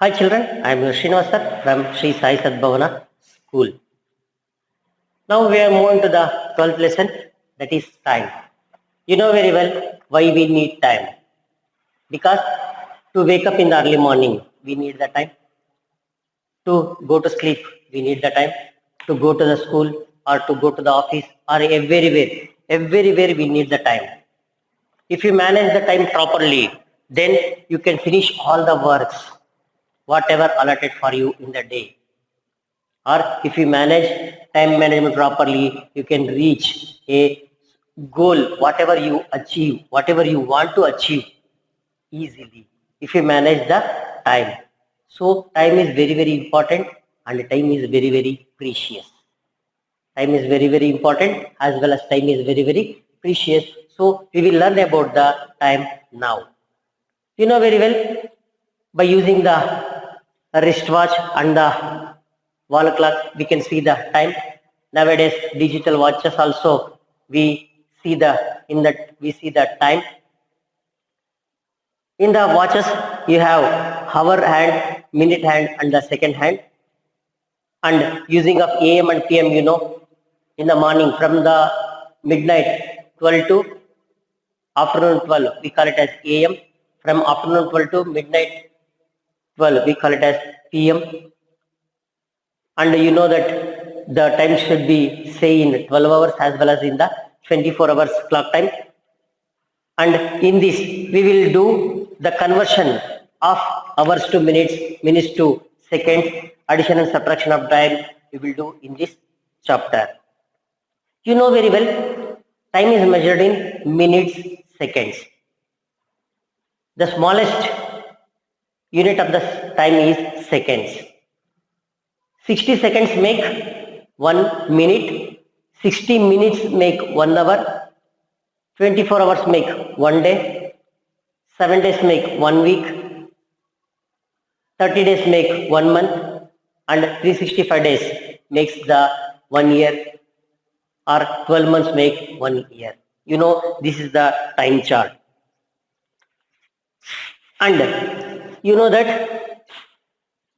Hi children, I am Srinivas from Sri Sai Sadbhavana School. Now we are moving to the 12th lesson, that is time. You know very well why we need time. Because to wake up in the early morning, we need the time. To go to sleep, we need the time. To go to the school or to go to the office or everywhere we need the time. If you manage the time properly, then you can finish all the works, whatever allotted for you in the day. Or if you manage time management properly, you can reach a goal, whatever you want to achieve easily if you manage the time. So time is very important, and time is very precious. Time is very important, as well as time is very precious. So we will learn about the time now. You know very well, by using the wristwatch and the wall clock, we can see the time. Nowadays digital watches also, we see the time. In the watches you have hour hand, minute hand and the second hand. And using of am and pm, in the morning from the midnight 12 to afternoon 12, we call it as am. From afternoon 12 to midnight 12, we call it as pm. And you know that the time should be say in 12 hours as well as in the 24 hours clock time. And in this we will do the conversion of hours to minutes, minutes to seconds, addition and subtraction of time we will do in this chapter. You know very well, time is measured in minutes, seconds. The smallest unit of the time is seconds. 60 seconds make 1 minute, 60 minutes make 1 hour, 24 hours make 1 day, 7 days make 1 week, 30 days make 1 month, and 365 days makes the 1 year, or 12 months make 1 year. You know, this is the time chart. And you know that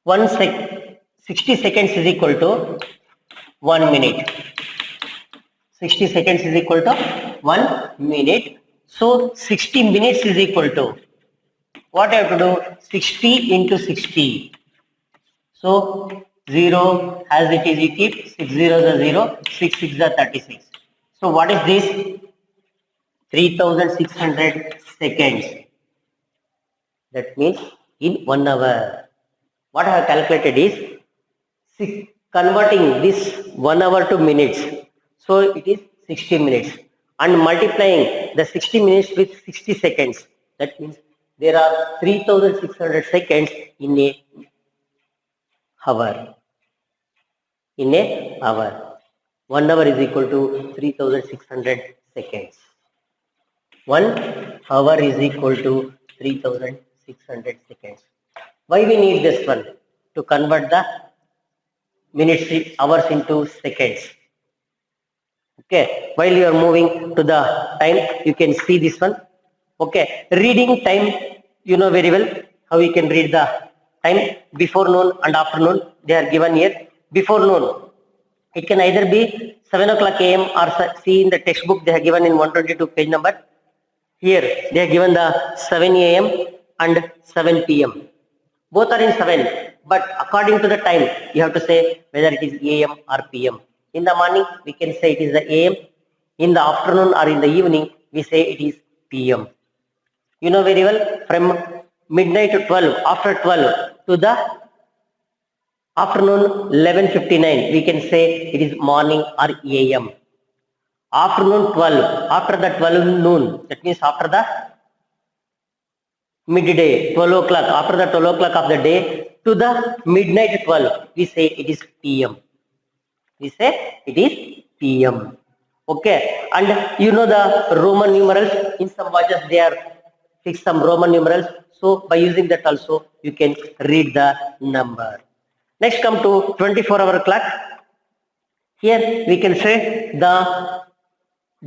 60 seconds is equal to 1 minute. 60 seconds is equal to 1 minute. So 60 minutes is equal to, what I have to do, 60 into 60. So 0 as it is, you keep 6 zeros are 0, 6 6 are 36. So what is this? 3600 seconds. That means in 1 hour. What I have calculated is converting this 1 hour to minutes. So it is 60 minutes, and multiplying the 60 minutes with 60 seconds. That means there are 3600 seconds in a hour. In a hour, 1 hour is equal to 3600 seconds. 1 hour is equal to 3600 seconds. Why we need this one? To convert the minutes, hours into seconds. Okay, while you are moving to the time, you can see this one. Okay, reading time, you know very well how you can read the time. Before noon and afternoon, they are given here. Before noon, it can either be 7 o'clock am, or see in the textbook they are given in 122 page number. Here they are given the 7 am and 7 pm. Both are in 7, but according to the time, you have to say whether it is am or pm. In the morning, we can say it is the am. In the afternoon or in the evening, we say it is pm. You know very well, from midnight to 12, after 12 to the afternoon 11:59, we can say it is morning or am. Afternoon 12, after the 12 noon, that means after the midday, 12 o'clock, after the 12 o'clock of the day to the midnight 12, we say it is pm. We say it is pm. Okay, and you know the Roman numerals. In some watches they are fixed some Roman numerals. So by using that also, you can read the number. Next, come to 24-hour clock. Here we can say the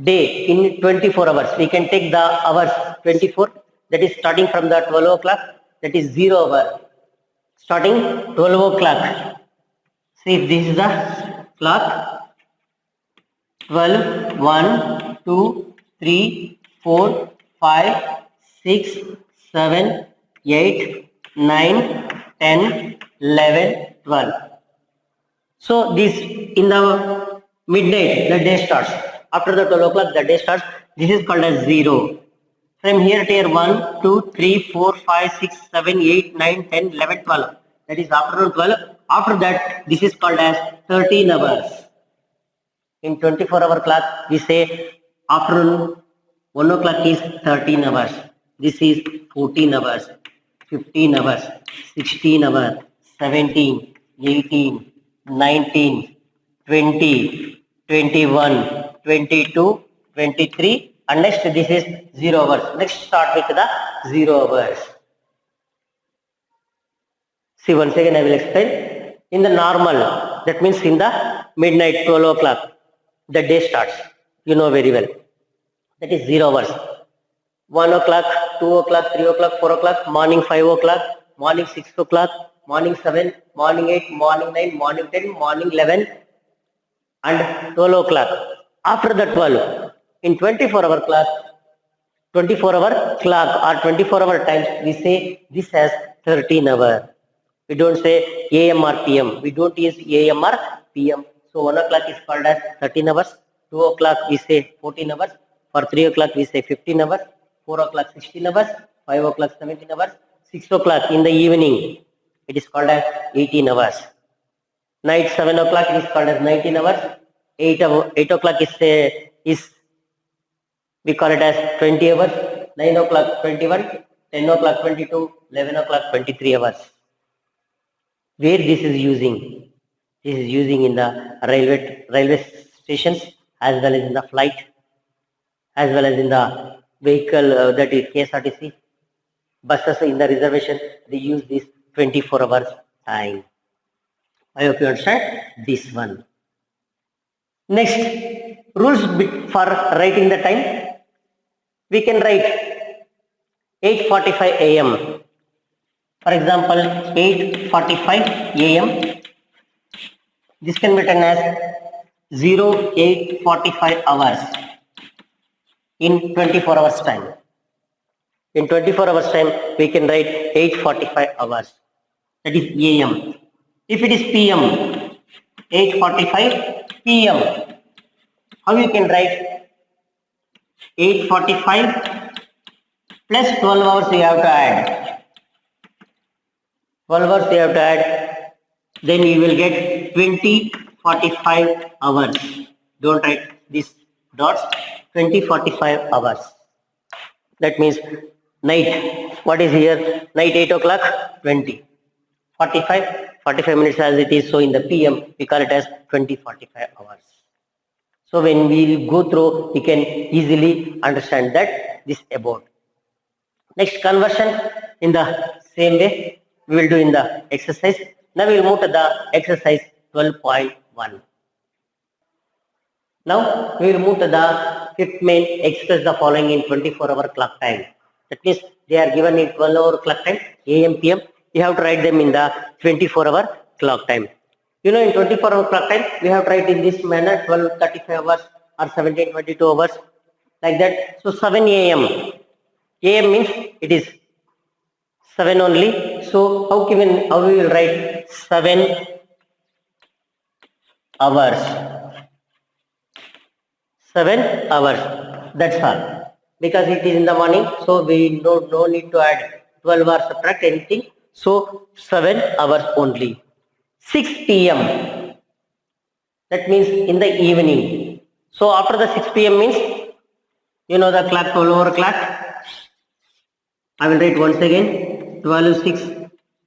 day in 24 hours. We can take the hours 24. That is starting from the 12 o'clock. That is 0 hour. starting 12 o'clock. See, if this is the clock, 12, 1, 2, 3, 4, 5, 6, 7, 8, 9, 10, 11, 12. So this in the midnight, the day starts. After the 12 o'clock, the day starts. This is called as 0. From here to here, 1, 2, 3, 4, 5, 6, 7, 8, 9, 10, 11, 12. That is afternoon 12. After that, this is called as 13 hours. In 24-hour clock, we say afternoon 1 o'clock is 13 hours. This is 14 hours, 15 hours, 16 hours, 17, 18, 19, 20, 21, 22, 23, and next this is 0 hours. Next start with the 0 hours. See, once again I will explain. In the normal, that means in the midnight 12 o'clock, the day starts. You know very well. That is 0 hours. 1 o'clock, 2 o'clock, 3 o'clock, 4 o'clock, morning 5 o'clock, morning 6 o'clock, morning 7, morning 8, morning 9, morning 10, morning 11, and 12 o'clock. After the 12, in 24-hour clock, 24-hour clock or 24-hour times, we say this has 13 hours. We don't say AM or PM. We don't use AM or PM. So 1 o'clock is called as 13 hours. 2 o'clock we say 14 hours. For 3 o'clock we say 15 hours. 4 o'clock 16 hours. 5 o'clock 17 hours. 6 o'clock in the evening, it is called as 18 hours. Night 7 o'clock is called as 19 hours. 8 o'clock is we call it as 20 hours. 9 o'clock 21. 10 o'clock 22. 11 o'clock 23 hours. Where this is using? This is using in the railway stations, as well as in the flight, as well as in the vehicle, that is KSRTC, buses in the reservation. They use this 24 hours time. I hope you understand this one. Next, rules for writing the time. We can write 8:45 AM. For example, 8:45 AM. This can be written as 08:45 hours in 24 hours time. In 24 hours time, we can write 8:45 hours. That is AM. If it is PM, 8:45 PM. How you can write 8:45 plus 12 hours you have to add. 12 hours you have to add, then you will get 20:45 hours. Don't write these dots. 20:45 hours. That means night. What is here? Night 8 o'clock, 20. 45 minutes as it is. So in the PM, we call it as 20:45 hours. So when we go through, we can easily understand that this about. Next, conversion in the same way we will do in the exercise. Now we will move to the exercise 12.1. Now we will move to the fifth main. Express the following in 24-hour clock time. That means they are given in 12-hour clock time, AM, PM. You have to write them in the 24-hour clock time. You know, in 24-hour clock time, we have to write in this manner 12:35 hours or 17:22 hours, like that. So 7 AM. AM means it is 7 only. So how we will write 7 hours? 7 hours. That's all. Because it is in the morning, so we no need to add 12 hours, subtract anything. So 7 hours only. 6 PM. That means in the evening. So after the 6 PM means, you know the clock, 12-hour clock. I will write once again. 12, 6,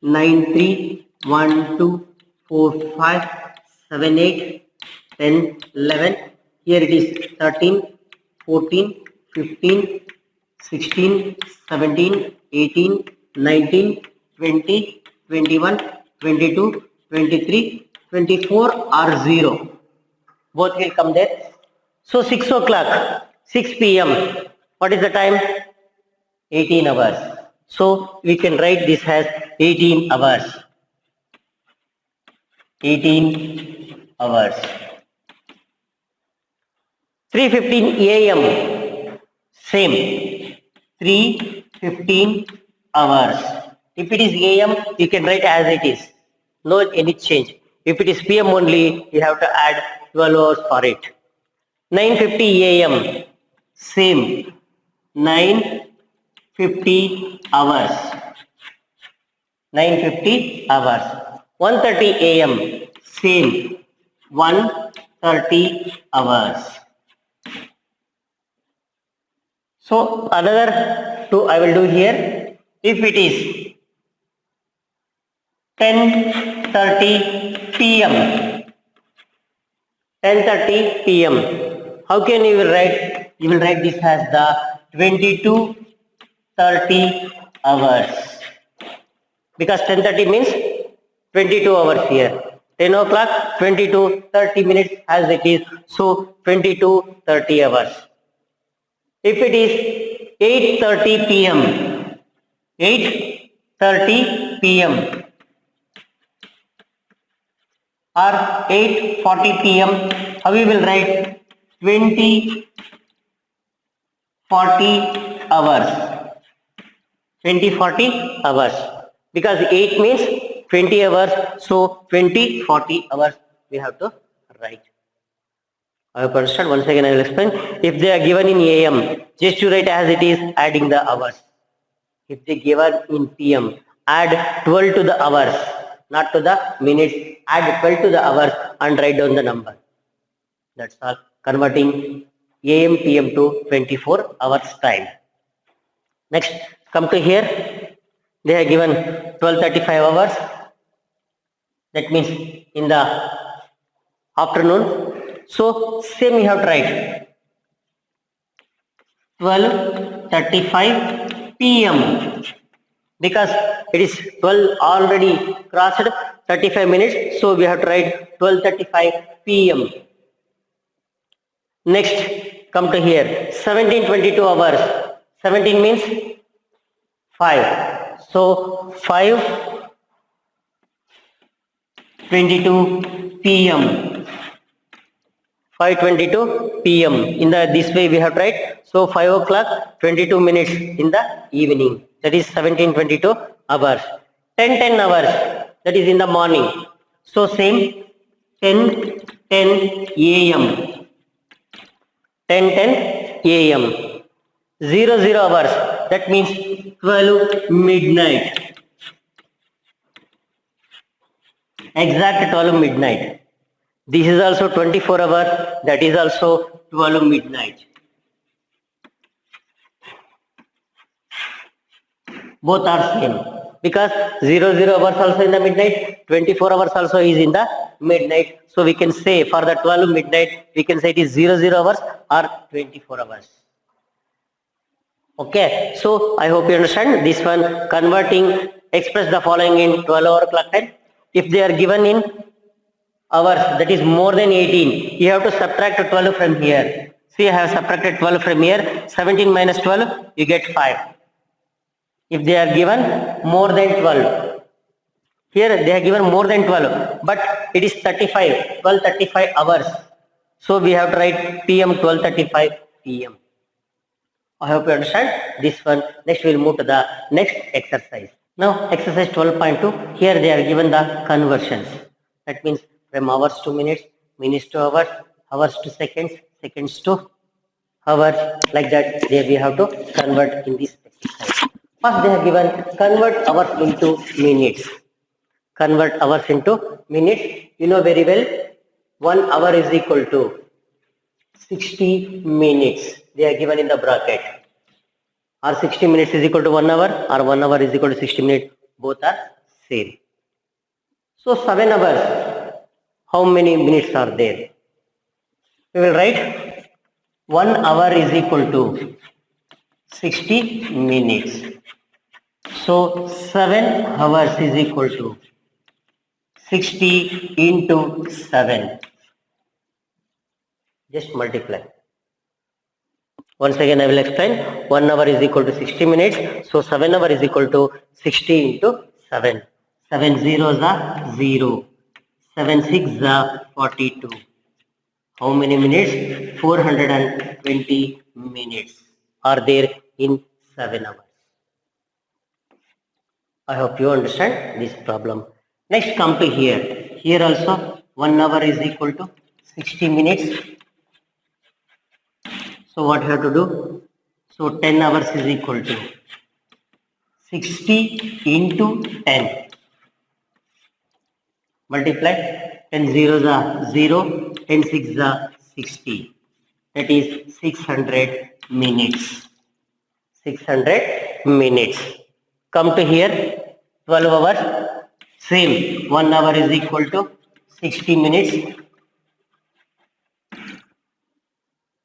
9, 3, 1, 2, 4, 5, 7, 8, 10, 11. Here it is 13, 14, 15, 16, 17, 18, 19, 20, 21, 22, 23, 24 or 0. Both will come there. So 6 o'clock, 6 PM. What is the time? 18 hours. So we can write this as 18 hours. 18 hours. 3:15 a.m. Same. 3:15 hours. If it is a.m., you can write as it is. No any change. If it is p.m. only, you have to add 12 hours for it. 9:50 a.m. Same. 9:50 hours. 9:50 hours. 1:30 a.m. Same. 1:30 hours. So another two I will do here. If it is 10:30 p.m. 10:30 p.m. How can you will write? You will write this as the 22:30 hours. Because 10:30 means 22 hours here. 10 o'clock, 22:30 minutes as it is. So 22:30 hours. If it is 8:30 p.m. 8:30 p.m. or 8:40 p.m. how we will write 20:40 hours. 20:40 hours. Because 8 means 20 hours. So 20:40 hours we have to write. I hope you understand. Once again I will explain. If they are given in AM, just to write as it is, adding the hours. If they given in PM, add 12 to the hours, not to the minutes. Add 12 to the hours and write down the number. That's all. Converting AM PM to 24 hours time. Next, come to here. They are given 12:35 hours. That means in the afternoon. So same you have to write 12:35 p.m. because it is 12 already crossed 35 minutes. So we have to write 12:35 p.m. Next, come to here 17:22 hours. 17 means 5. So 5:22 p.m. 5:22 p.m. In the this way we have to write. So 5 o'clock 22 minutes in the evening. That is 17:22 hours. 10:10 hours. That is in the morning. So same 10:10 a.m. 10:10 a.m. 00 hours. That means 12 midnight. Exact 12 midnight. This is also 24 hours. That is also 12 midnight. Both are same. Because 00 hours also in the midnight, 24 hours also is in the midnight. So we can say for the 12 midnight, we can say it is 00 hours or 24 hours. Okay. So I hope you understand this one. Converting, express the following in 12 hour clock time. If they are given in hours, that is more than 18, you have to subtract 12 from here. See, I have subtracted 12 from here. 17 minus 12, you get 5. If they are given more than 12, here they are given more than 12, but it is 35, 12:35 hours. So we have to write PM 12:35 PM. I hope you understand this one. Next we will move to the next exercise. Now exercise 12.2, here they are given the conversions. That means from hours to minutes, minutes to hours, hours to seconds, seconds to hours, like that we have to convert in this exercise. First they have given convert hours into minutes. Convert hours into minutes. You know very well 1 hour is equal to 60 minutes. They are given in the bracket. Or 60 minutes is equal to 1 hour or 1 hour is equal to 60 minutes. Both are same. So 7 hours. How many minutes are there? We will write 1 hour is equal to 60 minutes. So 7 hours is equal to 60 into 7. Just multiply. Once again I will explain. 1 hour is equal to 60 minutes. So 7 hours is equal to 60 into 7. 7 zeros are 0. 7 6 42. How many minutes? 420 minutes are there in 7 hours. I hope you understand this problem. Next, come to here. Here also 1 hour is equal to 60 minutes. So what you have to do? So 10 hours is equal to 60 into 10. Multiply 10 zeros are 0, 10 6 are 60. That is 600 minutes. 600 minutes. Come to here, 12 hours. Same, 1 hour is equal to 60 minutes.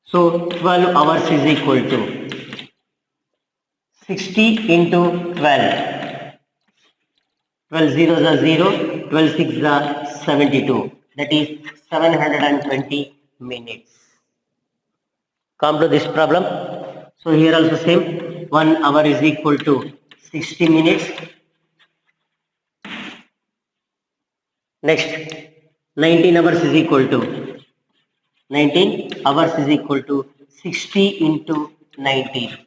So 12 hours is equal to 60 into 12. 12 zeros are 0, 12 6 are 72. That is 720 minutes. Come to this problem. So here also same, 1 hour is equal to 60 minutes. Next, 19 hours is equal to 60 into 19.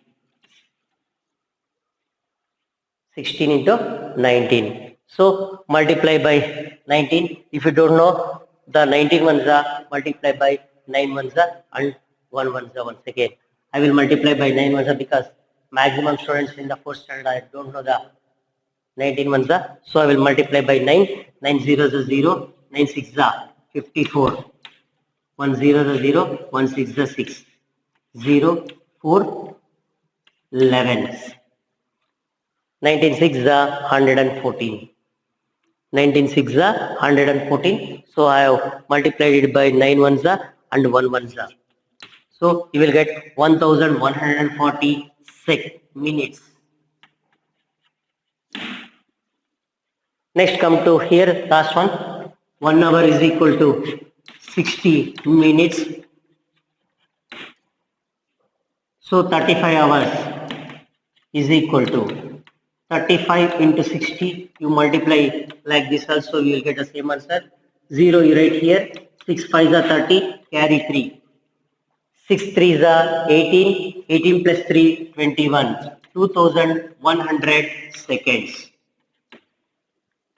16 into 19. So multiply by 19. If you don't know, the 19 ones are multiply by 9 ones are and 1 ones are once again. I will multiply by 9 ones are because maximum students in the first standard I don't know the 19 ones are. So I will multiply by 9. 9 zeros are 0. 9 6 are 54. 1 0 is 0. 1 6 is 6. 0 4 11. 19 6 is 114. 19 6 is 114. So I have multiplied it by 9 ones and 1 ones. So you will get 1140 minutes. Next, come to here, last one. 1 hour is equal to 60 minutes. So 35 hours is equal to 35 into 60. You multiply like this also, you will get the same answer. 0 you write here. 6 5 is 30. Carry 3. 6 3 is 18. 18 plus 3 21. 2100 seconds.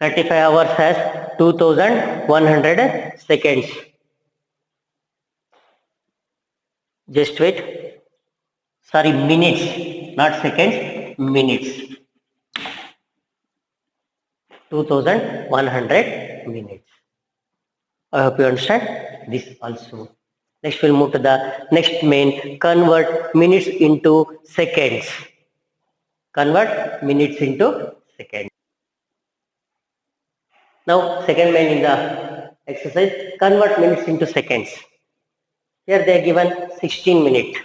35 hours has 2100 seconds. Just wait. Sorry, minutes, not seconds, minutes. 2100 minutes. I hope you understand this also. Next, we'll move to the next main, convert minutes into seconds. Convert minutes into seconds. Now, second main in the exercise, convert minutes into seconds. Here they are given 16 minutes.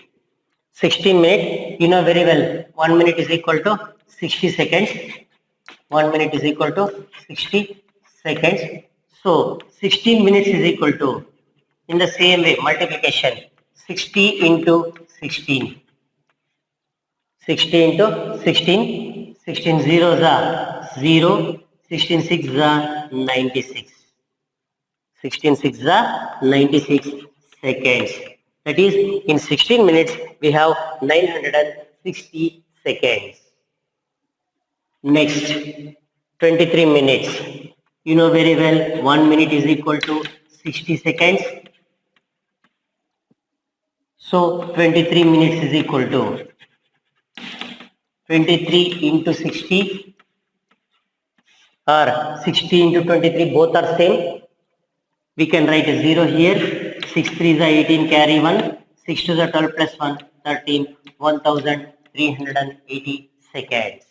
16 minutes, you know very well, 1 minute is equal to 60 seconds. 1 minute is equal to 60 seconds. So 16 minutes is equal to, in the same way, multiplication, 60 into 16. 60 into 16, 16 zeros are 0, 16 6 are 96. 16 6 are 96 seconds. That is, in 16 minutes, we have 960 seconds. Next, 23 minutes. You know very well, 1 minute is equal to 60 seconds. So, 23 minutes is equal to 23 into 60 or 60 into 23, both are same. We can write a 0 here. 6 3 is 18, carry 1. 6 2 is 12 plus 1, 13, 1380 seconds.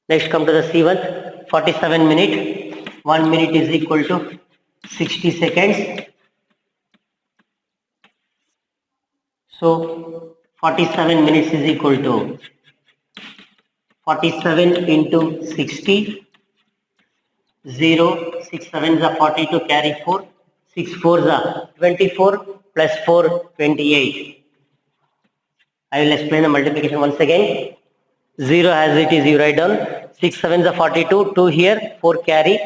Next, come to the C1, 47 minutes. 1 minute is equal to 60 seconds. So, 47 minutes is equal to 47 into 60. 0, 6 7s are 42, carry 4. 6 4s are 24 plus 4, 28. I will explain the multiplication once again. 0 as it is, you write down. 6 7s are 42, 2 here, 4 carry.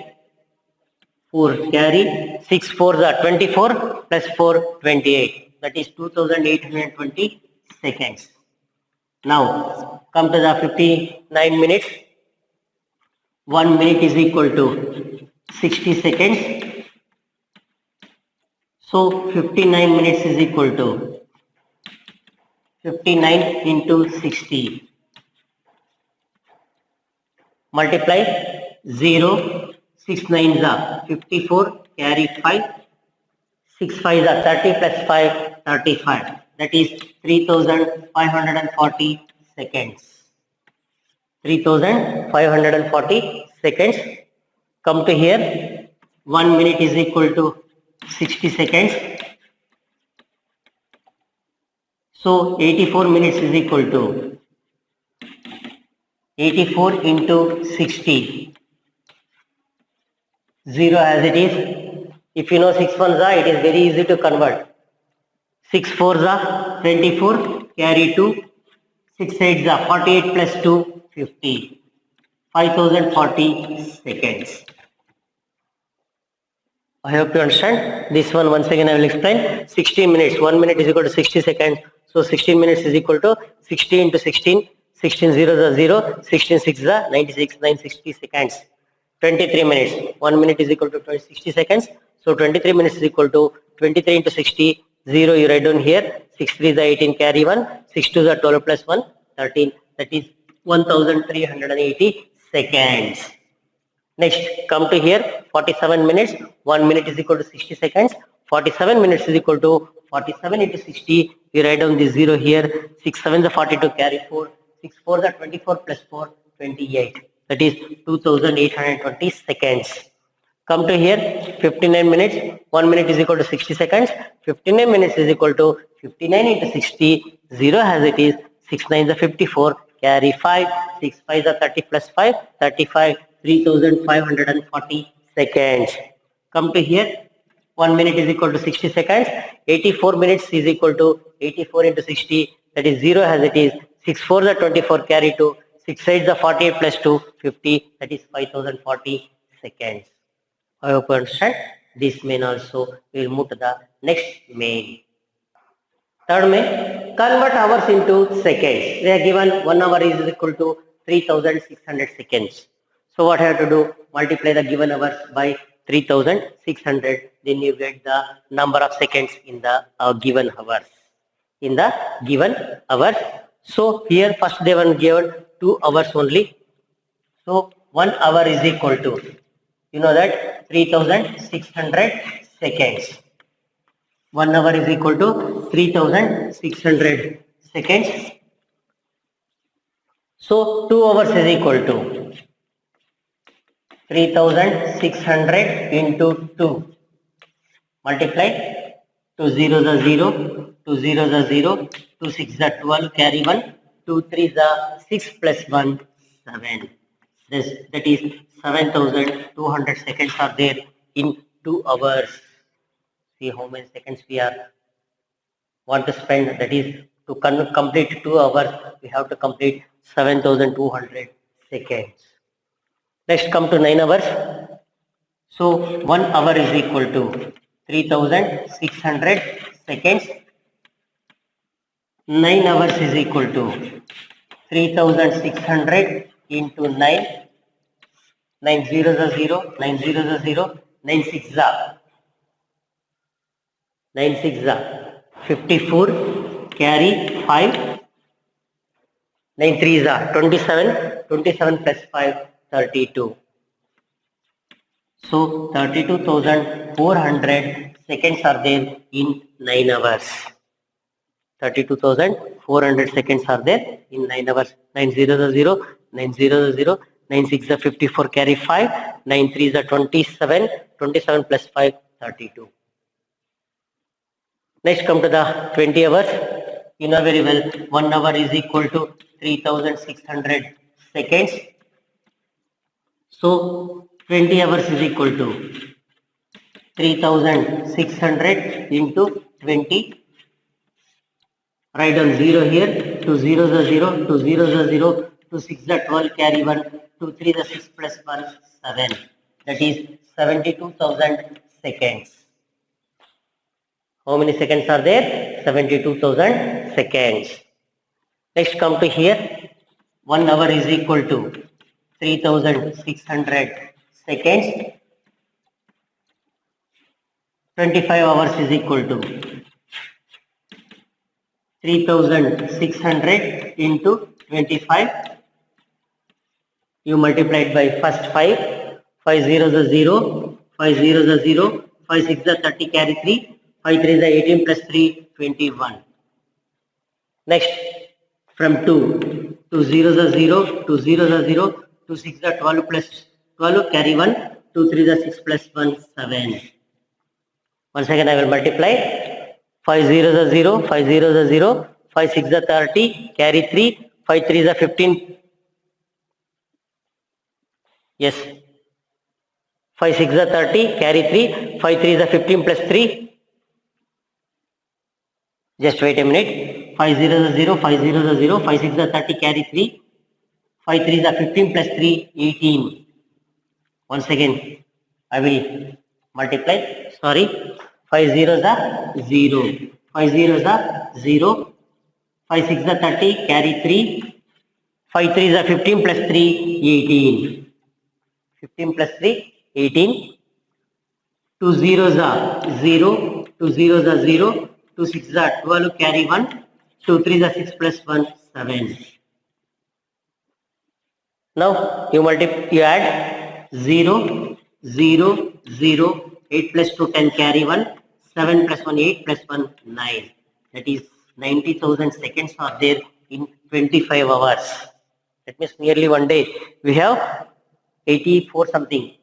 4 carry 6 4s are 24 plus 4 28. That is 2820 seconds. Now come to the 59 minutes. 1 minute is equal to 60 seconds. So 59 minutes is equal to 59 into 60. Multiply 0, 6 9s are 54, carry 5, 6 5s are 30 plus 5, 35. That is 3540 seconds. 3540 seconds. Come to here, 1 minute is equal to 60 seconds. So 84 minutes is equal to 84 into 60. 0 as it is. If you know 6 ones are, it is very easy to convert. 6 fours are 24, carry 2. 6 eights are 48 plus 2, 50. 5040 seconds. I hope you understand. This one once again I will explain. 60 minutes. 1 minute is equal to 60 seconds. So 16 minutes is equal to 60 into 16. 16 zeros are 0. 16 sixes are 96. 960 seconds. 23 minutes. 1 minute is equal to 60 seconds. So 23 minutes is equal to 23 into 60. 0 you write down here. 6 3 is 18, carry 1. 6 2 is 12 plus 1, 13. That is 1380 seconds. Next, come to here, 47 minutes. 1 minute is equal to 60 seconds. 47 minutes is equal to 47 into 60. You write down the 0 here. 6 7 is 42, carry 4. 6 4 is 24 plus 4, 28. That is 2820 seconds. Come to here, 59 minutes. 1 minute is equal to 60 seconds. 59 minutes is equal to 59 into 60. 0 as it is. 6 9 is 54, carry 5. 6 5 is 30 plus 5, 35. 3540 seconds. Come to here, 1 minute is equal to 60 seconds. 84 minutes is equal to 84 into 60. That is 0 as it is. 6 4 is 24, carry 2. 6 8 is 48 plus 2, 50. That is 5040 seconds. I hope you understand. This main also. We will move to the next main. Third main, convert hours into seconds. We are given 1 hour is equal to 3600 seconds. So what I have to do? Multiply the given hours by 3600. Then you get the number of seconds in the given hours. In the given hours. So here first they were given 2 hours only. So 1 hour is equal to, you know that, 3600 seconds. 1 hour is equal to 3600 seconds. So 2 hours is equal to 3600 into 2. Multiply. 2 zeros are 0, 2 zeros are 0, 2 6 are 12, carry 1, 2 3 are 6 plus 1, 7. That is 7200 seconds are there in 2 hours. See how many seconds we are want to spend. That is to complete 2 hours, we have to complete 7200 seconds. Next, come to 9 hours. So 1 hour is equal to 3600 seconds. 9 hours is equal to 3600 into 9. 9 zeros are 0, 9 zeros are 0, 9 6 are 9 6 are 54, carry 5. 9 3 are 27, 27 plus 5, 32. So 32,400 seconds are there in 9 hours. 32,400 seconds are there in 9 hours. 9 zeros are 0, 9 zeros are 0, 9 6 are 54, carry 5, 9 3 are 27, 27 plus 5, 32. Next, come to the 20 hours. You know very well, 1 hour is equal to 3600 seconds. So 20 hours is equal to 3600 into 20. Write down 0 here. 2 zeros are 0, 2 zeros are 0, 2 6 are 12, carry 1, 2 3 are 6 plus 1, 7. that is 72,000 seconds. How many seconds are there? 72,000 seconds. Next come to here. 1 hour is equal to 3,600 seconds. 25 hours is equal to 3,600 into 25. You multiply it by first 5. 5 zeros are 0. 5 zeros are 0. 5 6 are 30, carry 3. 5 3 is 18 plus 3, 21. Next, from 2. 2 zeros are 0. 2 zeros are 0. 2 6 are 12 plus 12, carry 1. 2 3 is 6 plus 1, 7. Once again I will multiply. 5 zeros are 0. 5 zeros are 0. 5 6 are 30, carry 3. 5 3 is 15. Yes. 5 6 are 30, carry 3. 5 3 is 15 plus 3. Just wait a minute. 5 zeros are 0, 5 zeros are 0, 5 6 are 30, carry 3. 5 3 is 15 plus 3, 18. Once again, I will multiply. Sorry. 5 zeros are 0. 5 zeros are 0. 5 6 are 30, carry 3. 5 3 is 15 plus 3, 18. 15 plus 3, 18. 2 zeros are 0. 2 zeros are 0. 2 6 are 12, carry 1. 2 3 is 6 plus 1, 7. Now you add 0, 0, 0, 8 plus 2, 10, carry 1. 7 plus 1, 8 plus 1, 9. That is 90,000 seconds are there in 25 hours. That means nearly one day. We have 84 something,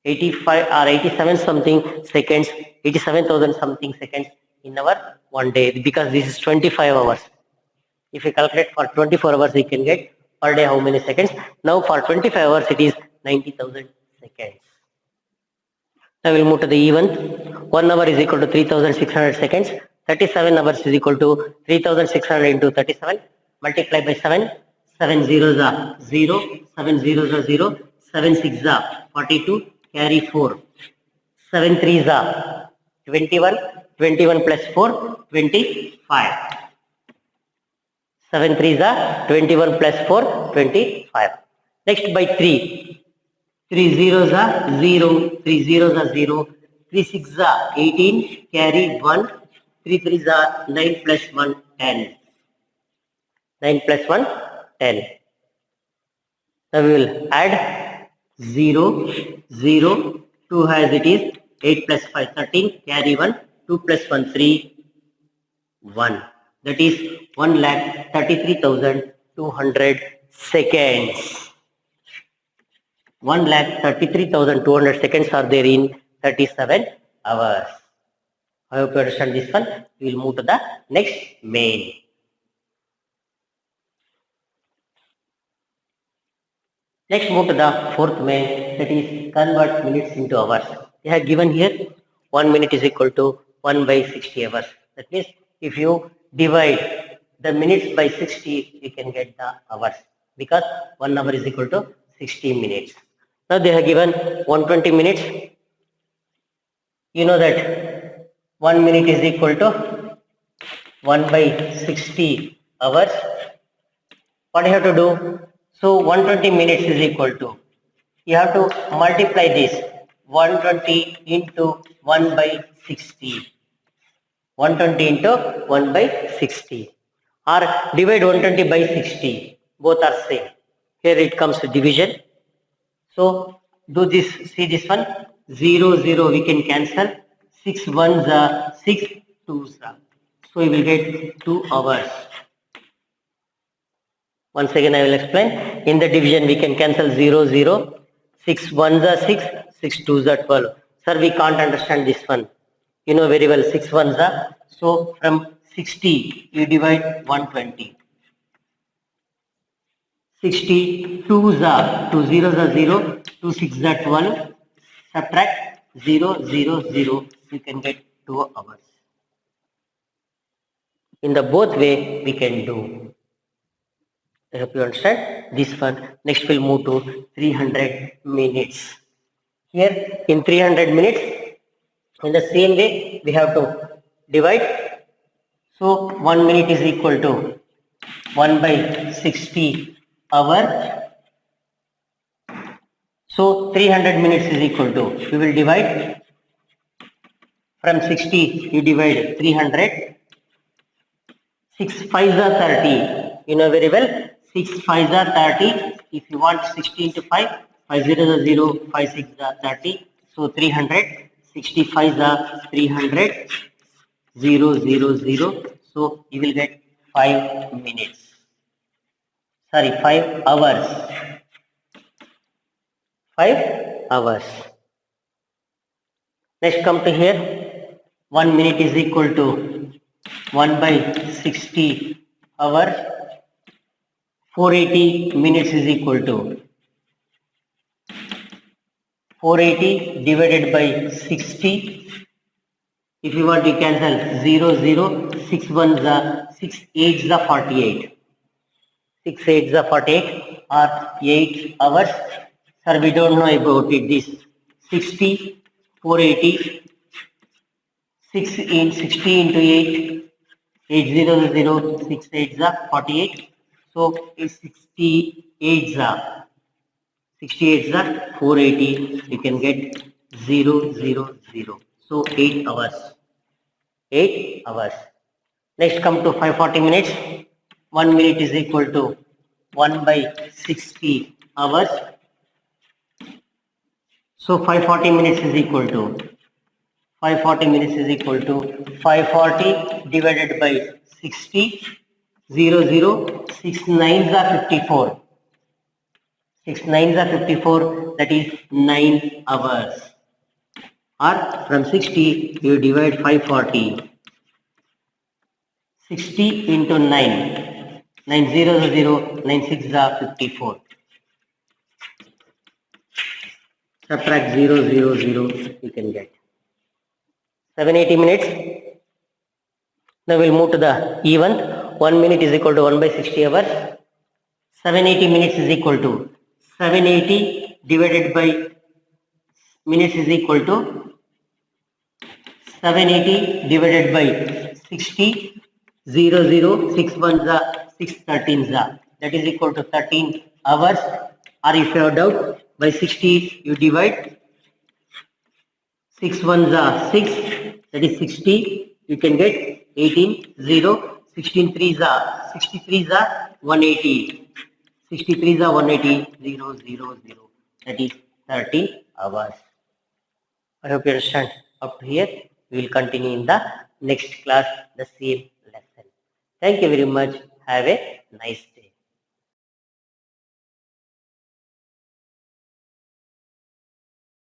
85 or 87 something seconds, 87,000 something seconds in our one day, because this is 25 hours. If you calculate for 24 hours, we can get per day how many seconds. Now for 25 hours, it is 90,000 seconds. Now we'll move to the even. 1 hour is equal to 3,600 seconds. 37 hours is equal to 3,600 into 37. Multiply by 7. 7 zeros are 0. 7 zeros are 0. 7 6 are 42. Carry 4. 7 3s are 21. 21 plus 4, 25. 7 3s are 21 plus 4, 25. Next by 3. 3 zeros are 0. 3 zeros are 0. 3 6s are 18. Carry 1. 3 3s are 9 plus 1, 10. 9 plus 1, 10. Now we will add 0, 0. 2 as it is. 8 plus 5, 13. Carry 1. 2 plus 1, 3. 1. That is 1,33,200 seconds. 1,33,200 seconds are there in 37 hours. I hope you understand this one. We will move to the next main. Next, move to the fourth main, that is convert minutes into hours. They have given here 1 minute is equal to 1 by 60 hours. That means if you divide the minutes by 60, you can get the hours, because 1 hour is equal to 60 minutes. Now they have given 120 minutes. You know that 1 minute is equal to 1 by 60 hours. What you have to do? So 120 minutes is equal to, you have to multiply this 120 into 1 by 60. 120 into 1 by 60, or divide 120 by 60. Both are same. Here it comes to division. So do this, see this one, 0, 0 we can cancel, 6 1s are 6 2s are. So we will get 2 hours. Once again I will explain. In the division we can cancel 0, 0, 6 1s are 6, 6 2s are 12. Sir, we can't understand this one. You know very well 6 1s are. So from 60 you divide 120. 60 2s are, 2 zeros are 0, 2 6s are 12. Subtract 0, 0, 0. You can get 2 hours. In the both way we can do. I hope you understand this one. Next we'll move to 300 minutes. Here in 300 minutes, in the same way we have to divide. So 1 minute is equal to 1 by 60 hour. So 300 minutes is equal to, we will divide from 60, you divide 300. 6 5s are 30. You know very well, 6 5s are 30. If you want 60 into 5, 5 0s are 0, 5 6 are 30. So 300, 65s are 300, 0 0 0. So you will get 5 minutes. Sorry, 5 hours. 5 hours. Next come to here. 1 minute is equal to 1 by 60 hours. 480 minutes is equal to 480 divided by 60. If you want to cancel 0 0, 6 1s are 6 8s are 48. 6 8s are 48 or 8 hours. Sir, we don't know about it. This 60, 480, 6 in 60 into 8, 8 0 0, 6 8s are 48. So it's 68s are 68 are 480. You can get 0 0 0. So 8 hours. 8 hours. Next come to 540 minutes. 1 minute is equal to 1 by 60 hours. So 540 minutes is equal to 540 minutes is equal to 540 divided by 60. 0 0. 6 9s are 54. 6 9s are 54. That is 9 hours. Or from 60 you divide 540. 60 into 9. 9 0 is 0. 9 6 is 54. Subtract 0 0 0. You can get 780 minutes. Now we'll move to the even. 1 minute is equal to 1 by 60 hours. 780 minutes is equal to 780 divided by minutes is equal to 780 divided by 60. 0 0, 6 1s are 6 13s are. That is equal to 13 hours. Or if you have doubt, by 60 you divide. 6 1s are 6. That is 60. You can get 18 0. 16 3s are 63s are 180. 63s are 180 0 0 0. That is 30 hours. I hope you understand up to here. We will continue in the next class the same lesson. Thank you very much. Have a nice day.